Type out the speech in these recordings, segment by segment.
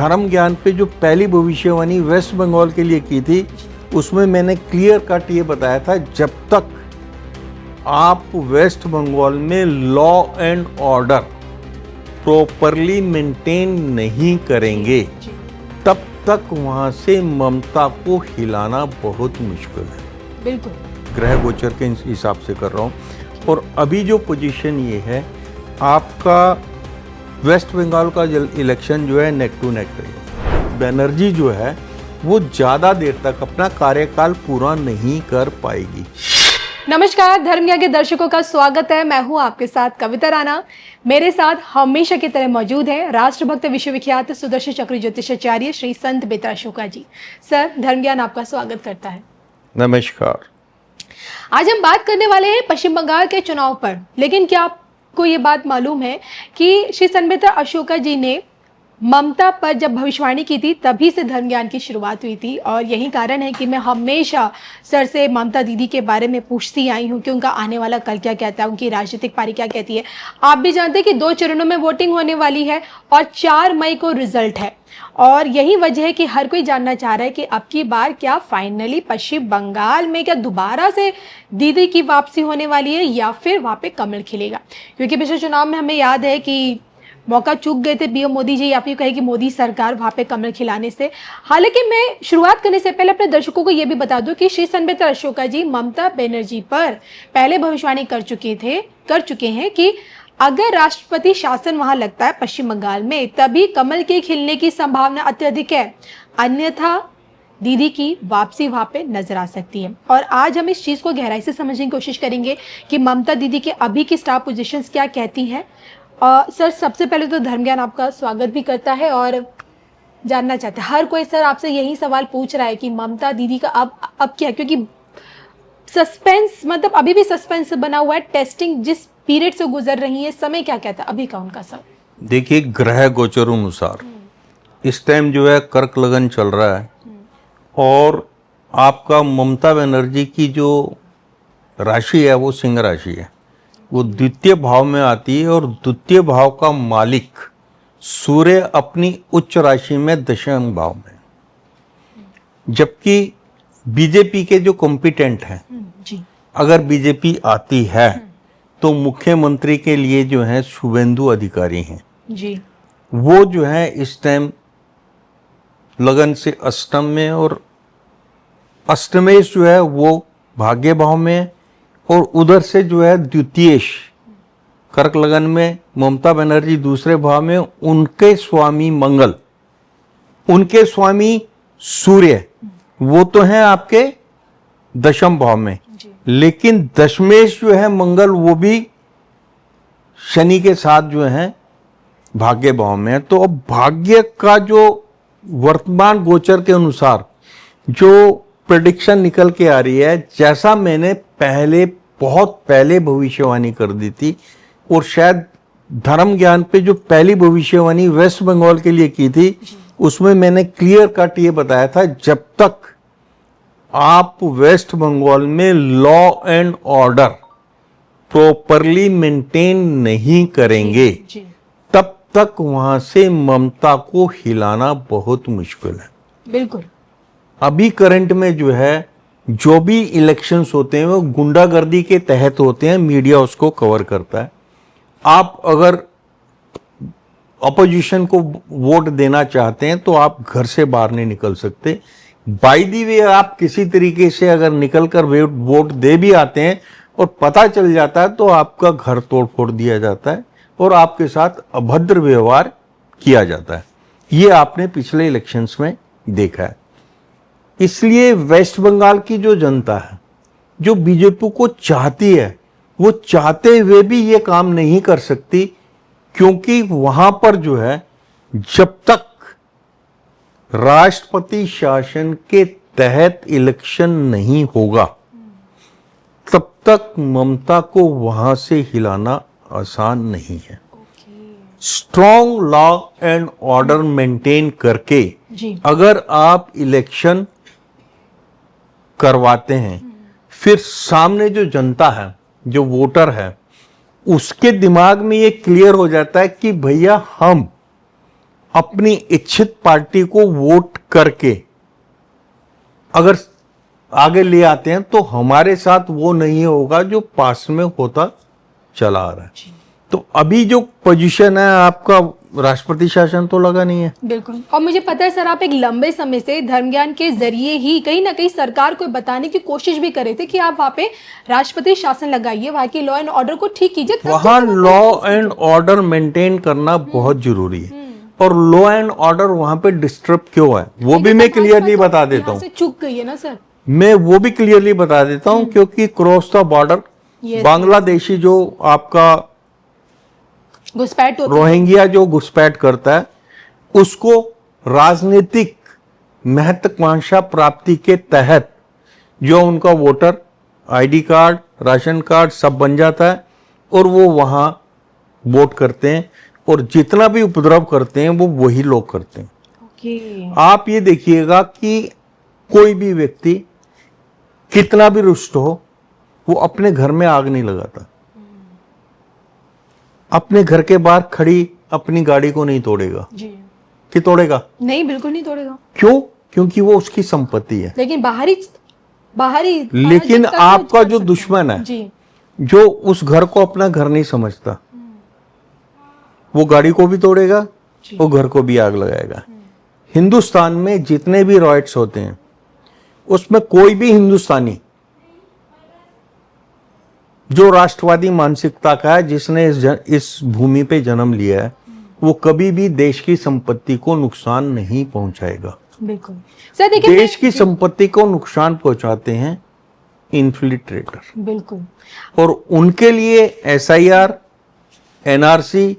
धर्म ज्ञान पे जो पहली भविष्यवाणी वेस्ट बंगाल के लिए की थी, उसमें मैंने क्लियर कट ये बताया था, जब तक आप वेस्ट बंगाल में law and order properly maintain नहीं करेंगे, तब तक वहां से ममता को हिलाना बहुत मुश्किल है। बिल्कुल, ग्रह गोचर के हिसाब से कर रहा हूँ। और अभी जो पोजीशन ये है, आपका वेस्ट बंगाल का इलेक्शन जो है नेक टू नेक है। बनर्जी जो है वो ज़्यादा देर तक अपना कार्यकाल पूरा नहीं कर पाएगी। नमस्कार, धर्म ज्ञान के दर्शकों का स्वागत है। मैं हूं आपके साथ कविता राणा। मेरे साथ हमेशा की तरह मौजूद है राष्ट्रभक्त विश्वविख्यात सुदर्शन चक्र ज्योतिषाचार्य श्री संत बेता अशोका जी। सर, धर्म ज्ञान आपका स्वागत करता है। नमस्कार। आज हम बात करने वाले हैं पश्चिम बंगाल के चुनाव पर, लेकिन क्या आपको ये बात मालूम है कि श्री संत बेता अशोका जी ने ममता पर जब भविष्यवाणी की थी तभी से धर्म ज्ञान की शुरुआत हुई थी। और यही कारण है कि मैं हमेशा सर से ममता दीदी के बारे में पूछती आई हूँ कि उनका आने वाला कल क्या कहता है, उनकी राजनीतिक पारी क्या कहती है। आप भी जानते हैं कि 2 चरणों में वोटिंग होने वाली है और 4 मई को रिजल्ट है। और यही वजह है कि हर कोई जानना चाह रहा है कि अब की बार क्या फाइनली पश्चिम बंगाल में क्या दोबारा से दीदी की वापसी होने वाली है या फिर वहाँ पे कमल खिलेगा। क्योंकि पिछले चुनाव में हमें याद है कि मौका चूक गए थे पीएम मोदी जी, या फिर कहे कि मोदी सरकार वहां पे कमल खिलाने से। हालांकि मैं शुरुआत करने से पहले अपने दर्शकों को यह भी बता दूं कि श्री संत बेता अशोका जी ममता बनर्जी पर पहले भविष्यवाणी कर चुके हैं कि अगर राष्ट्रपति शासन वहां लगता है पश्चिम बंगाल में, तभी कमल के खिलने की संभावना अत्यधिक है, अन्यथा दीदी की वापसी वहां पे नजर आ सकती है। और आज हम इस चीज को गहराई से समझने की कोशिश करेंगे कि ममता दीदी के अभी की स्टार पोजीशंस क्या कहती हैं। सर, सबसे पहले तो धर्म ज्ञान आपका स्वागत भी करता है और जानना चाहता है, हर कोई सर आपसे यही सवाल पूछ रहा है कि ममता दीदी का अब क्या, क्योंकि सस्पेंस, मतलब अभी भी सस्पेंस बना हुआ है। टेस्टिंग जिस पीरियड से गुजर रही है, समय क्या कहता है अभी का उनका सर? देखिए, ग्रह गोचर अनुसार इस टाइम जो है कर्क लगन चल रहा है और आपका ममता बनर्जी की जो राशि है वो सिंह राशि है, वो द्वितीय भाव में आती है। और द्वितीय भाव का मालिक सूर्य अपनी उच्च राशि में दशम भाव में, जबकि बीजेपी के जो कॉम्पिटेंट हैं, अगर बीजेपी आती है तो मुख्यमंत्री के लिए जो है शुभेंदु अधिकारी हैं जी, वो जो है इस टाइम लगन से अष्टम में, और अष्टमेश जो है वो भाग्य भाव में, और उधर से जो है द्वितीयेश कर्क लगन में ममता बनर्जी दूसरे भाव में, उनके स्वामी मंगल, उनके स्वामी सूर्य वो तो हैं आपके दशम भाव में, लेकिन दशमेश जो है मंगल वो भी शनि के साथ जो है भाग्य भाव में है। तो अब भाग्य का जो वर्तमान गोचर के अनुसार जो प्रेडिक्शन निकल के आ रही है, जैसा मैंने बहुत पहले भविष्यवाणी कर दी थी, और शायद धर्म ज्ञान पे जो पहली भविष्यवाणी वेस्ट बंगाल के लिए की थी, उसमें मैंने क्लियर कट ये बताया था, जब तक आप वेस्ट बंगाल में law and order properly maintain नहीं करेंगे, तब तक वहां से ममता को हिलाना बहुत मुश्किल है। बिल्कुल। अभी करंट में जो है जो भी इलेक्शंस होते हैं वो गुंडागर्दी के तहत होते हैं, मीडिया उसको कवर करता है। आप अगर अपोजिशन को वोट देना चाहते हैं तो आप घर से बाहर नहीं निकल सकते। बाय द वे, आप किसी तरीके से अगर निकलकर वोट दे भी आते हैं और पता चल जाता है तो आपका घर तोड़ फोड़ दिया जाता है और आपके साथ अभद्र व्यवहार किया जाता है। ये आपने पिछले इलेक्शंस में देखा है। इसलिए वेस्ट बंगाल की जो जनता है, जो बीजेपी को चाहती है, वो चाहते हुए भी ये काम नहीं कर सकती, क्योंकि वहां पर जो है जब तक राष्ट्रपति शासन के तहत इलेक्शन नहीं होगा तब तक ममता को वहां से हिलाना आसान नहीं है। Strong law and order maintain करके अगर आप इलेक्शन करवाते हैं, फिर सामने जो जनता है, जो वोटर है, उसके दिमाग में ये क्लियर हो जाता है कि भैया हम अपनी इच्छित पार्टी को वोट करके अगर आगे ले आते हैं तो हमारे साथ वो नहीं होगा जो पास में होता चला आ रहा है। तो अभी जो पोजीशन है आपका, राष्ट्रपति शासन तो लगा नहीं है। बिल्कुल। और मुझे पता है सर, आप एक लंबे समय से धर्म ज्ञान के जरिए ही कहीं ना कहीं सरकार को बताने की कोशिश भी कर रहे थे कि आप वहाँ पे राष्ट्रपति शासन लगाइए, वहाँ की लॉ एंड ऑर्डर को ठीक कीजिए। वहां लॉ एंड ऑर्डर मेंटेन करना बहुत जरूरी है, और लॉ एंड ऑर्डर वहां पे डिस्टर्ब क्यों है वो भी मैं क्लियरली बता देता हूँ। चूक गई है ना सर। मैं वो भी क्लियरली बता देता हूँ, क्योंकि क्रॉस द बॉर्डर बांग्लादेशी जो आपका घुसपैठ होती है, रोहिंग्या जो घुसपैठ करता है, उसको राजनीतिक महत्वाकांक्षा प्राप्ति के तहत जो उनका voter ID card, ration card सब बन जाता है, और वो वहां वोट करते हैं, और जितना भी उपद्रव करते हैं वो वही लोग करते हैं। ओके। आप ये देखिएगा कि कोई भी व्यक्ति कितना भी रुष्ट हो, वो अपने घर में आग नहीं लगाता, अपने घर के बाहर खड़ी अपनी गाड़ी को नहीं तोड़ेगा। जी। कि तोड़ेगा? नहीं, बिल्कुल नहीं तोड़ेगा। क्यों? क्योंकि वो उसकी संपत्ति है। लेकिन बाहरी लेकिन आपका जो दुश्मन है, जी, जो उस घर को अपना घर नहीं समझता, वो गाड़ी को भी तोड़ेगा, वो घर को भी आग लगाएगा। हिंदुस्तान में जितने भी रॉयट्स होते हैं, उसमें कोई भी हिंदुस्तानी जो राष्ट्रवादी मानसिकता का है, जिसने इस भूमि पे जन्म लिया है, वो कभी भी देश की संपत्ति को नुकसान नहीं पहुंचाएगा। बिल्कुल सर। देखिए, देश की संपत्ति को नुकसान पहुंचाते हैं इन्फिल्ट्रेटर। बिल्कुल। और उनके लिए एसआईआर, एनआरसी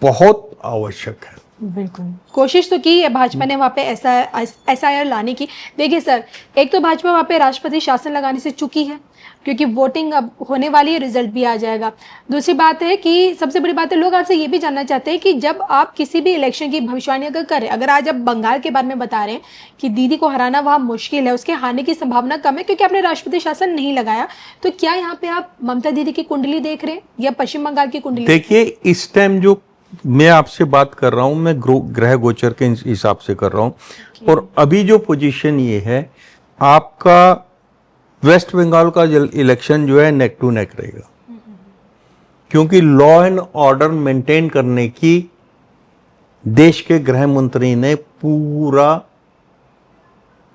बहुत आवश्यक है। बिल्कुल कोशिश तो की है भाजपा ने वहाँ पे एसआईआर लाने की। देखिए सर, एक तो भाजपा वहाँ पे राष्ट्रपति शासन लगाने से चुकी है, क्योंकि वोटिंग अब होने वाली है, रिजल्ट भी आ जाएगा। दूसरी बात है कि सबसे बड़ी बात है, लोग आपसे ये भी जानना चाहते हैं कि जब आप किसी भी इलेक्शन की भविष्यवाणी अगर करें, अगर आज आप बंगाल के बारे में बता रहे हैं कि दीदी को हराना वहाँ मुश्किल है, उसके हारने की संभावना कम है क्योंकि आपने राष्ट्रपति शासन नहीं लगाया, तो क्या यहाँ पे आप ममता दीदी की कुंडली देख रहे हैं या पश्चिम बंगाल की कुंडली? देखिए, इस टाइम जो मैं आपसे बात कर रहा हूं, मैं ग्रह गोचर के हिसाब से कर रहा हूं, और अभी जो पोजीशन ये है, आपका वेस्ट बंगाल का इलेक्शन जो है नेक टू नेक रहेगा, क्योंकि लॉ एंड ऑर्डर मेंटेन करने की देश के गृह मंत्री ने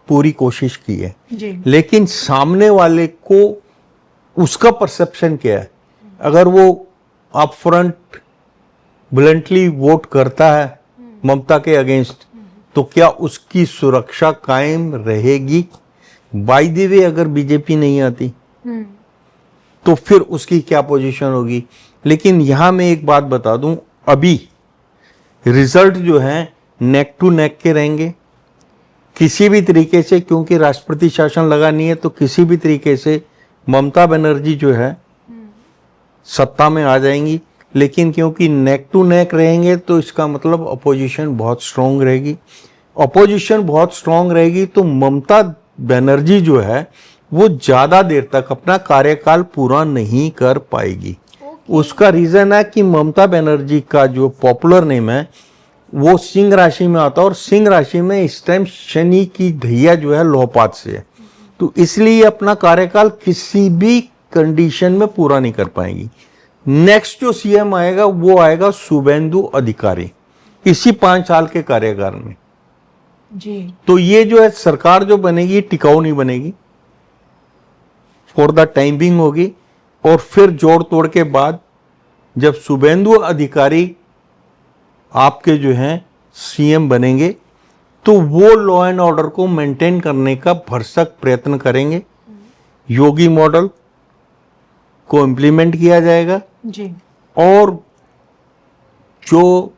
पूरी कोशिश की है जी। लेकिन सामने वाले को उसका परसेप्शन क्या है? अगर वो अप फ्रंट ब्लंटली वोट करता है ममता के अगेंस्ट, तो क्या उसकी सुरक्षा कायम रहेगी? बाय द वे, अगर बीजेपी नहीं आती तो फिर उसकी क्या पोजीशन होगी? लेकिन यहां मैं एक बात बता दूं, अभी रिजल्ट जो है नेक टू नेक के रहेंगे किसी भी तरीके से, क्योंकि राष्ट्रपति शासन लगा नहीं है, तो किसी भी तरीके से ममता बनर्जी जो है सत्ता में आ जाएंगी। लेकिन क्योंकि नेक टू नेक रहेंगे, तो इसका मतलब अपोजिशन बहुत स्ट्रांग रहेगी। अपोजिशन बहुत स्ट्रांग रहेगी तो ममता बनर्जी जो है वो ज्यादा देर तक अपना कार्यकाल पूरा नहीं कर पाएगी। उसका रीजन है कि ममता बनर्जी का जो पॉपुलर नेम है वो सिंह राशि में आता है, और सिंह राशि में इस टाइम शनि की धैया जो है लौहपात से है, तो इसलिए अपना कार्यकाल किसी भी कंडीशन में पूरा नहीं कर पाएंगी। नेक्स्ट जो सीएम आएगा वो आएगा शुभेंदु अधिकारी, इसी 5 साल के कार्यकाल में जी। तो ये जो है सरकार जो बनेगी टिकाऊ नहीं बनेगी, फॉर द टाइम बिंग होगी। और फिर जोड़ तोड़ के बाद जब शुभेंदु अधिकारी आपके जो हैं सीएम बनेंगे, तो वो लॉ एंड ऑर्डर को मेंटेन करने का भरसक प्रयत्न करेंगे। योगी मॉडल को इम्प्लीमेंट किया जाएगा जी। और जो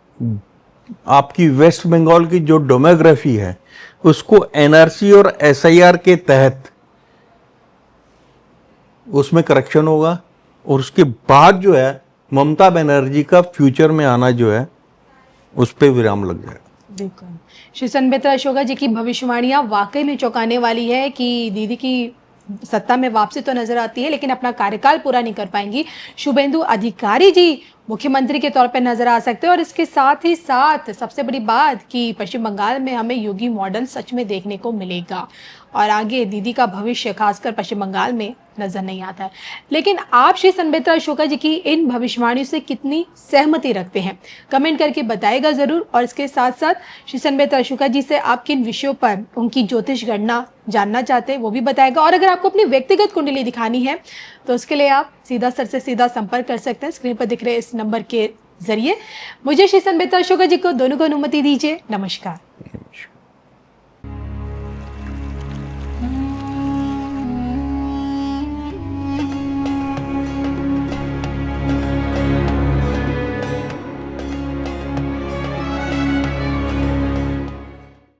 आपकी वेस्ट बंगाल की जो डेमोग्राफी है उसको एनआरसी और एसआईआर के तहत उसमें करेक्शन होगा, और उसके बाद जो है ममता बनर्जी का फ्यूचर में आना जो है उस पर विराम लग जाएगा। बिल्कुल। श्री संबित अशोका जी की भविष्यवाणियां वाकई में चौंकाने वाली है कि दीदी की सत्ता में वापसी तो नजर आती है लेकिन अपना कार्यकाल पूरा नहीं कर पाएंगी। शुभेंदु अधिकारी जी मुख्यमंत्री के तौर पे नजर आ सकते हैं। और इसके साथ ही साथ सबसे बड़ी बात कि पश्चिम बंगाल में हमें योगी मॉडल सच में देखने को मिलेगा और आगे दीदी का भविष्य खासकर पश्चिम बंगाल में नजर नहीं आता है। लेकिन आप श्री संबित्रा अशोका जी की इन भविष्यवाणियों से कितनी सहमति रखते हैं, कमेंट करके बताएगा जरूर। और इसके साथ साथ श्री संबित्रा अशोका जी से आप किन विषयों पर उनकी ज्योतिष गणना जानना चाहते हैं वो भी बताएगा। और अगर आपको अपनी व्यक्तिगत कुंडली दिखानी है तो उसके लिए आप सीधा सर से सीधा संपर्क कर सकते हैं स्क्रीन पर दिख रहे इस नंबर के जरिए। मुझे श्री संबित्रा अशोका जी को दोनों को अनुमति दीजिए। नमस्कार।